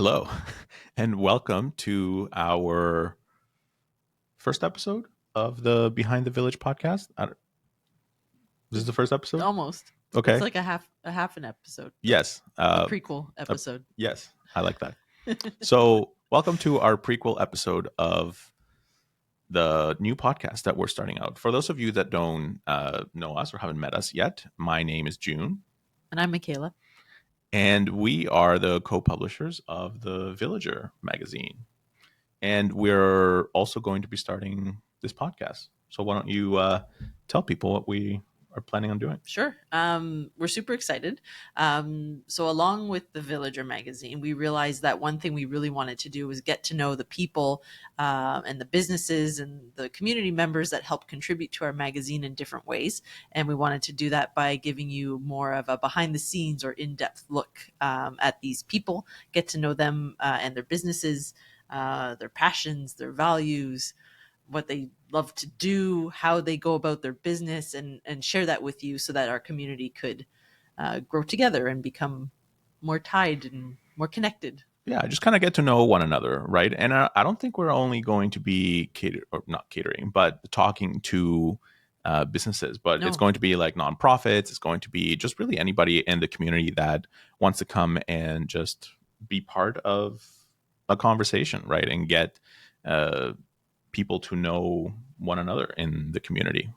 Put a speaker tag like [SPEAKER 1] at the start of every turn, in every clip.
[SPEAKER 1] Hello, and welcome to our first episode of the Behind the Village podcast. This is the first episode?
[SPEAKER 2] Almost.
[SPEAKER 1] Okay.
[SPEAKER 2] It's like a half an episode.
[SPEAKER 1] Yes.
[SPEAKER 2] A prequel episode.
[SPEAKER 1] Yes, I like that. So, welcome to our prequel episode of the new podcast that we're starting out. For those of you that don't know us or haven't met us yet, my name is June.
[SPEAKER 2] And I'm Michaela.
[SPEAKER 1] And we are the co-publishers of the Villager magazine. And we're also going to be starting this podcast. So why don't you tell people what we are planning on doing?
[SPEAKER 2] Sure. We're super excited. So along with the Villager magazine, we realized that one thing we really wanted to do was get to know the people and the businesses and the community members that help contribute to our magazine in different ways. And we wanted to do that by giving you more of a behind the scenes or in-depth look at these people, get to know them and their businesses, their passions, their values, what they love to do, how they go about their business, and share that with you so that our community could grow together and become more tied and more connected.
[SPEAKER 1] Yeah, just kind of get to know one another, right? And I don't think we're only going to be not catering, but talking to businesses, but it's going to be like nonprofits. It's going to be just really anybody in the community that wants to come and just be part of a conversation, right? And get people to know one another in the community,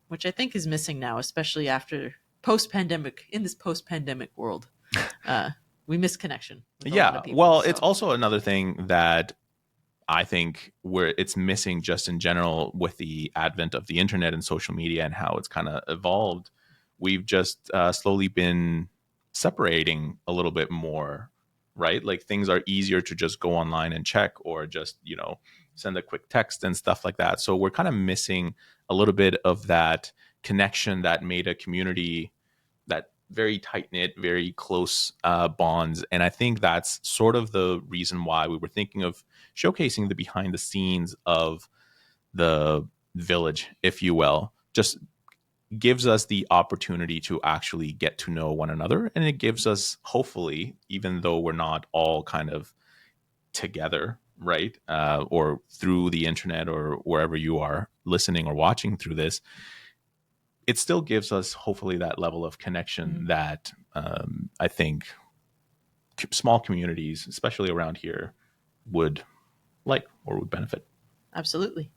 [SPEAKER 2] which I think is missing now, especially after post-pandemic. In this post-pandemic world, we miss connection.
[SPEAKER 1] Yeah, well, it's also another thing that I think where it's missing just in general with the advent of the internet and social media and how it's kind of evolved. We've just slowly been separating a little bit more, right? Like things are easier to just go online and check, or just, send a quick text and stuff like that. So we're kind of missing a little bit of that connection that made a community that very tight-knit, very close bonds. And I think that's sort of the reason why we were thinking of showcasing the behind the scenes of the village, if you will. Just gives us the opportunity to actually get to know one another. And it gives us, hopefully, even though we're not all kind of together, right? Or through the internet or wherever you are listening or watching through this, it still gives us hopefully that level of connection that I think small communities, especially around here, would like or would benefit.
[SPEAKER 2] Absolutely.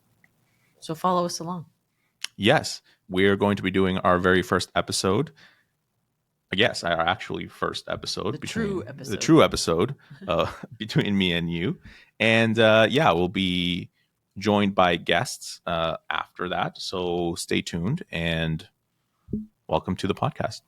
[SPEAKER 2] So follow us along.
[SPEAKER 1] Yes, we're going to be doing our very first episode. Yes, our actually first episode. The true episode between me and you. And we'll be joined by guests after that. So stay tuned and welcome to the podcast.